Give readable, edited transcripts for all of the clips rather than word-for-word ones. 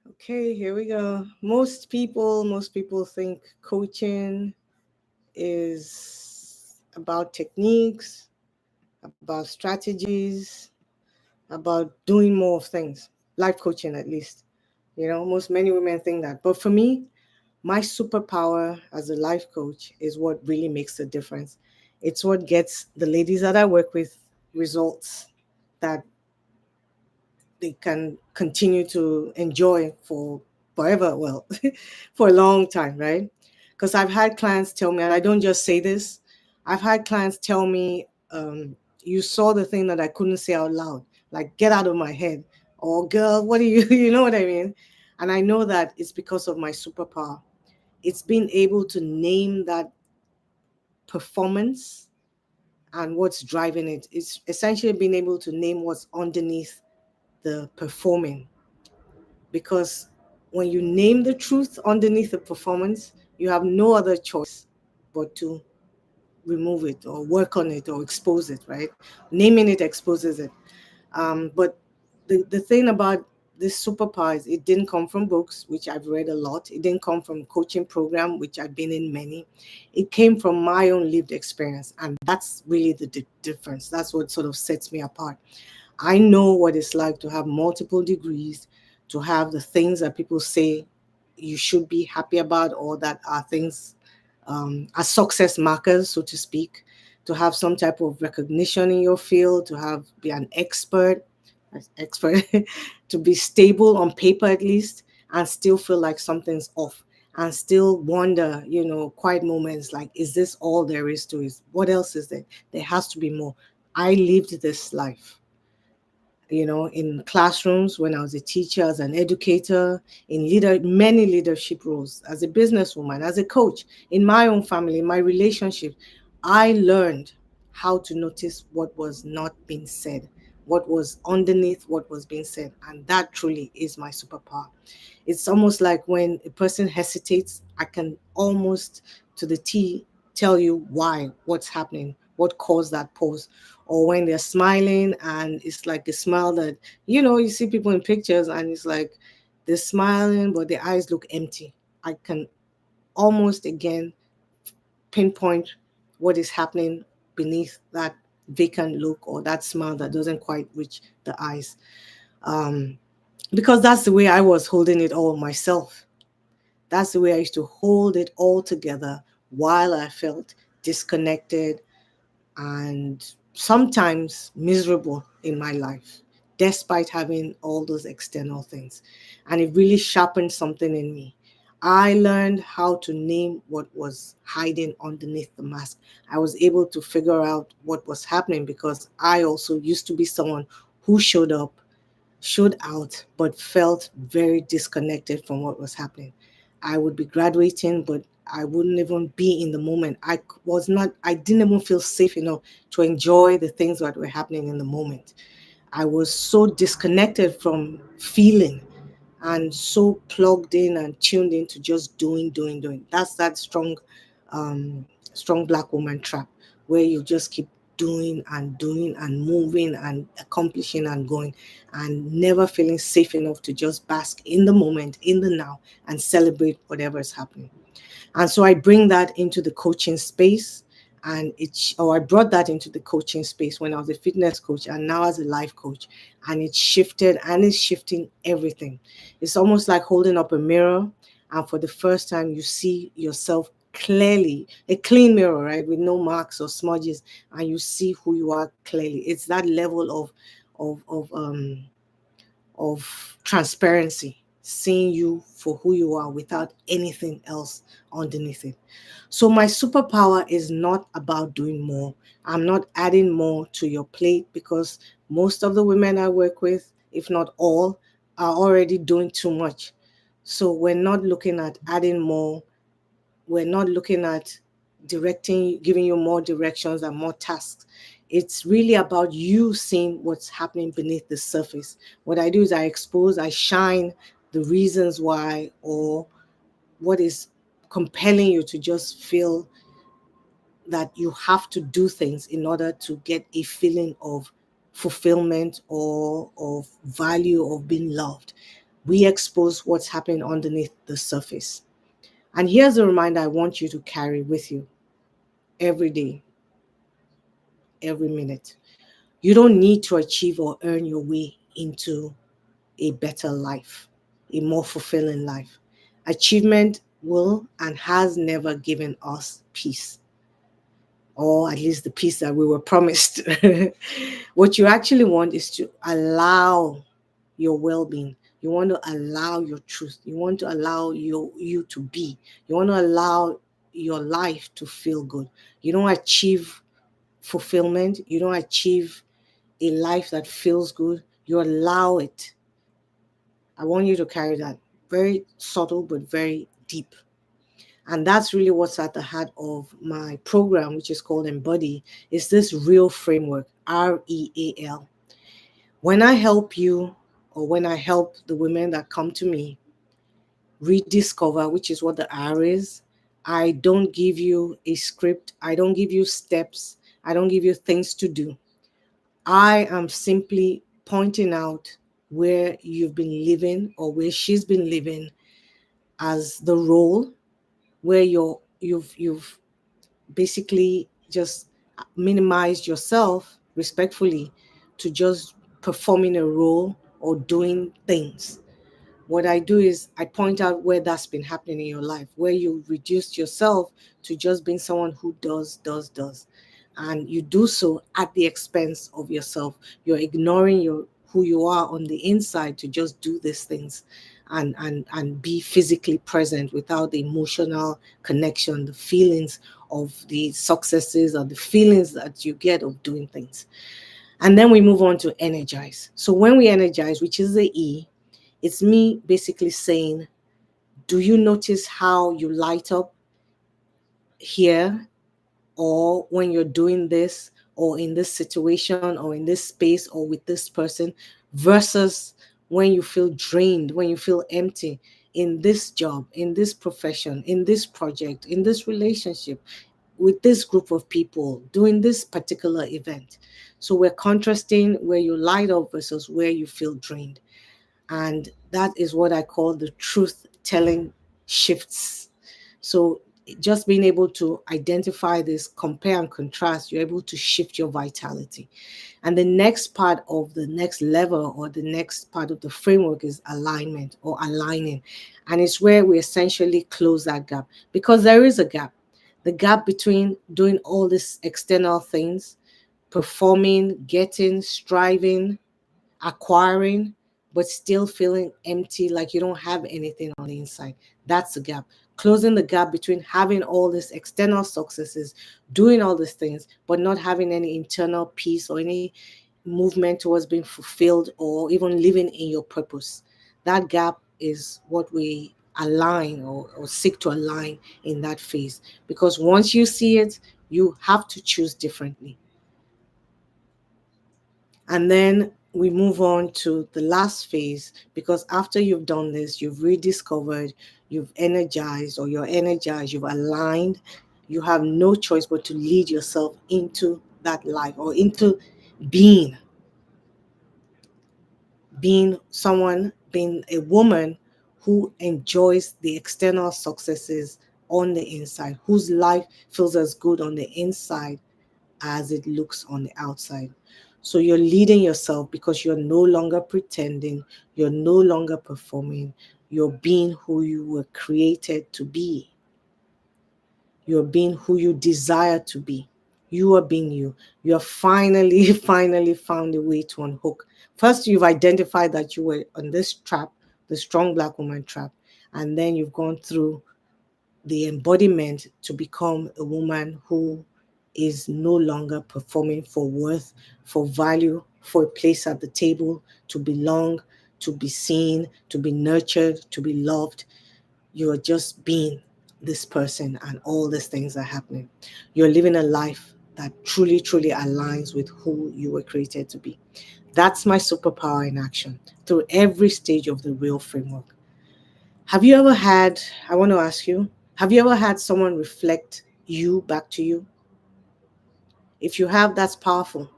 Okay, here we go. Most people think coaching is about techniques, about strategies, about doing more of things. Life coaching, at least. Many women think that. But for me, my superpower as a life coach is what really makes a difference. It's what gets the ladies that I work with results that they can continue to enjoy for forever. Well, for a long time, right? Because I've had clients tell me, and I don't just say this, I've had clients tell me, you saw the thing that I couldn't say out loud, like get out of my head, or girl, what do you, you know what I mean? And I know that it's because of my superpower. It's being able to name that performance and what's driving it. It's essentially being able to name what's underneath the performing, because when you name the truth underneath the performance, you have no other choice but to remove it or work on it or expose it, right? Naming it exposes it. But the thing about this superpower is it didn't come from books, which I've read a lot. It didn't come from coaching program, which I've been in many. It came from my own lived experience. And that's really the difference. That's what sort of sets me apart. I know what it's like to have multiple degrees, to have the things that people say you should be happy about, or that are things, are success markers, so to speak, to have some type of recognition in your field, to have be an expert, to be stable on paper at least, and still feel like something's off, and still wonder, quiet moments like, is this all there is to it? What else is there? There has to be more. I lived this life, in classrooms when I was a teacher, as an educator, in many leadership roles, as a businesswoman, as a coach, in my own family, in my relationship. I learned how to notice what was not being said, what was underneath what was being said. And that truly is my superpower. It's almost like when a person hesitates, I can almost to the T tell you why, what's happening, what caused that pause. Or when they're smiling and it's like a smile that, you see people in pictures and it's like they're smiling, but their eyes look empty. I can almost again pinpoint what is happening beneath that vacant look or that smile that doesn't quite reach the eyes. Um, because that's the way I was holding it all myself. That's the way I used to hold it all together while I felt disconnected and sometimes miserable in my life, despite having all those external things. And it really sharpened something in me. I learned how to name what was hiding underneath the mask. I was able to figure out what was happening because I also used to be someone who showed out, but felt very disconnected from what was happening. I would be graduating, but I wouldn't even be in the moment. I didn't even feel safe enough to enjoy the things that were happening in the moment. I was so disconnected from feeling and so plugged in and tuned into just doing, doing, doing. That's that um, strong black woman trap where you just keep doing and moving and accomplishing and going and never feeling safe enough to just bask in the moment, in the now, and celebrate whatever is happening. And so I bring that into the coaching space. And I brought that into the coaching space when I was a fitness coach and now as a life coach. And it shifted and it's shifting everything. It's almost like holding up a mirror. And for the first time, you see yourself clearly, a clean mirror, right? With no marks or smudges. And you see who you are clearly. It's that level of, of, um, of transparency, seeing you for who you are without anything else underneath it. So, my superpower is not about doing more. I'm not adding more to your plate because most of the women I work with, if not all, are already doing too much. So, we're not looking at adding more, we're not looking at giving you more directions and more tasks. It's really about you seeing what's happening beneath the surface. What I do is I shine the reasons why, or what is compelling you to just feel that you have to do things in order to get a feeling of fulfillment or of value of being loved. We expose what's happening underneath the surface. And here's a reminder I want you to carry with you every day, every minute. You don't need to achieve or earn your way into a better life, a more fulfilling life. Achievement will and has never given us peace, or at least the peace that we were promised. What you actually want is to allow your well-being. You want to allow your truth. You want to allow you to be. You want to allow your life to feel good. You don't achieve fulfillment. You don't achieve a life that feels good. You allow it. I want you to carry that. Very subtle but very deep. And that's really what's at the heart of my program, which is called Embody, is this real framework, REAL. When I help you, or when I help the women that come to me rediscover, which is what the R is, I don't give you a script. I don't give you steps. I don't give you things to do. I am simply pointing out where you've been living or where she's been living as the role, where you've basically just minimized yourself respectfully to just performing a role or doing things. What I do is I point out where that's been happening in your life, where you reduced yourself to just being someone who does. And you do so at the expense of yourself. You're ignoring your who you are on the inside to just do these things and be physically present without the emotional connection, the feelings of the successes or the feelings that you get of doing things. And then we move on to energize. So when we energize, which is the E, it's me basically saying, do you notice how you light up here, or when you're doing this, or in this situation, or in this space, or with this person, versus when you feel drained, when you feel empty in this job, in this profession, in this project, in this relationship, with this group of people, doing this particular event? So we're contrasting where you light up versus where you feel drained. And that is what I call the truth telling shifts. So just being able to identify this, compare and contrast, you're able to shift your vitality. And the next part of the next level, or the next part of the framework, is alignment or aligning. And it's where we essentially close that gap, because there is a gap. The gap between doing all these external things, performing, getting, striving, acquiring, but still feeling empty, like you don't have anything on the inside. That's the gap. Closing the gap between having all these external successes, doing all these things, but not having any internal peace or any movement towards being fulfilled or even living in your purpose. That gap is what we align, or seek to align in that phase. Because once you see it, you have to choose differently. And then we move on to the last phase, because after you've done this, you've rediscovered, you've energized, or you're energized, you've aligned, you have no choice but to lead yourself into that life, or into being being someone, being a woman who enjoys the external successes on the inside, whose life feels as good on the inside as it looks on the outside. So you're leading yourself because you're no longer pretending, you're no longer performing, you're being who you were created to be. You're being who you desire to be. You are being you. You have finally, finally found a way to unhook. First, you've identified that you were on this trap, the strong Black woman trap, and then you've gone through the embodiment to become a woman who is no longer performing for worth, for value, for a place at the table, to belong, to be seen, to be nurtured, to be loved. You are just being this person, and all these things are happening. You're living a life that truly, truly aligns with who you were created to be. That's my superpower in action through every stage of the real framework. Have you ever had, I want to ask you, have you ever had someone reflect you back to you? If you have, that's powerful,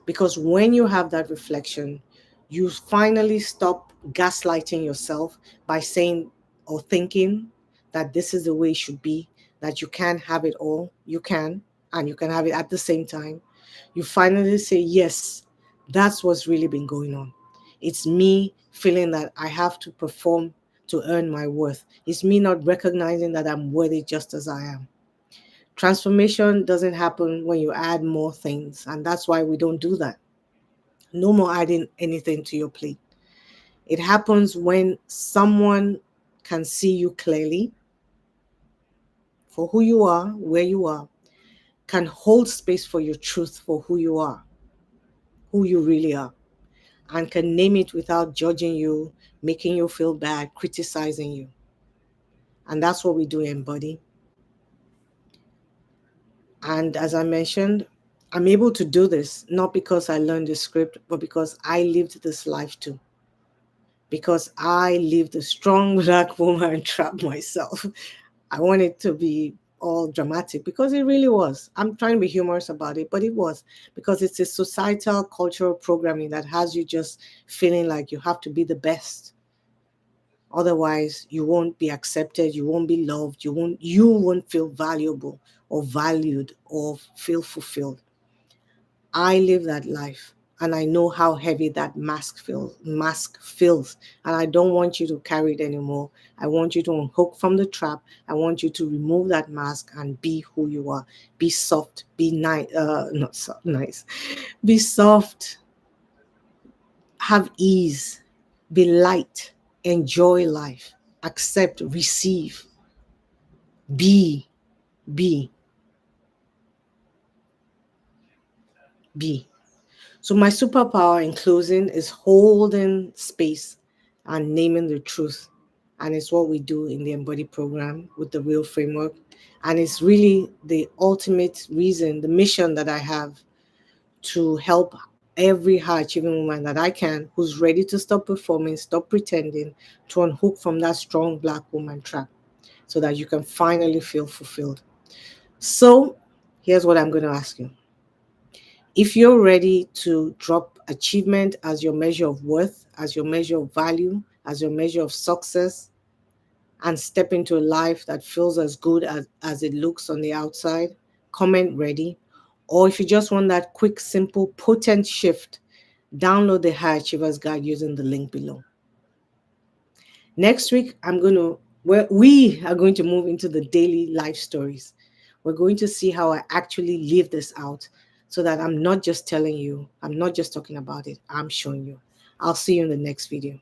because when you have that reflection, You finally stop gaslighting yourself by saying or thinking that this is the way it should be, that you can't have it all. You can, and you can have it at the same time. You finally say, yes, that's what's really been going on. It's me feeling that I have to perform to earn my worth. It's me not recognizing that I'm worthy just as I am. Transformation doesn't happen when you add more things, and that's why we don't do that. No more adding anything to your plate. It happens when someone can see you clearly for who you are, where you are, can hold space for your truth for who you are, who you really are, and can name it without judging you, making you feel bad, criticizing you. And that's what we do embody. And as I mentioned, I'm able to do this not because I learned the script, but because I lived this life too. Because I lived a strong black woman trap myself. I want it to be all dramatic because it really was. I'm trying to be humorous about it, but it was because it's a societal cultural programming that has you just feeling like you have to be the best. Otherwise, you won't be accepted, you won't be loved, you won't feel valuable or valued or feel fulfilled. I live that life and I know how heavy that mask feels, and I don't want you to carry it anymore. I want you to unhook from the trap. I want you to remove that mask and be who you are. Be soft, be nice, not so nice. Be soft, have ease, be light, enjoy life, accept, receive, be, be, be. So, my superpower in closing is holding space and naming the truth. And it's what we do in the Embody program with the Real Framework. And it's really the ultimate reason, the mission that I have to help every high achieving woman that I can who's ready to stop performing, stop pretending, to unhook from that strong black woman trap so that you can finally feel fulfilled. So, here's what I'm going to ask you. If you're ready to drop achievement as your measure of worth, as your measure of value, as your measure of success, and step into a life that feels as good as it looks on the outside, comment ready. Or if you just want that quick, simple, potent shift, download the High Achievers Guide using the link below. Next week, we are going to move into the daily life stories. We're going to see how I actually live this out so that I'm not just telling you, I'm not just talking about it, I'm showing you. I'll see you in the next video.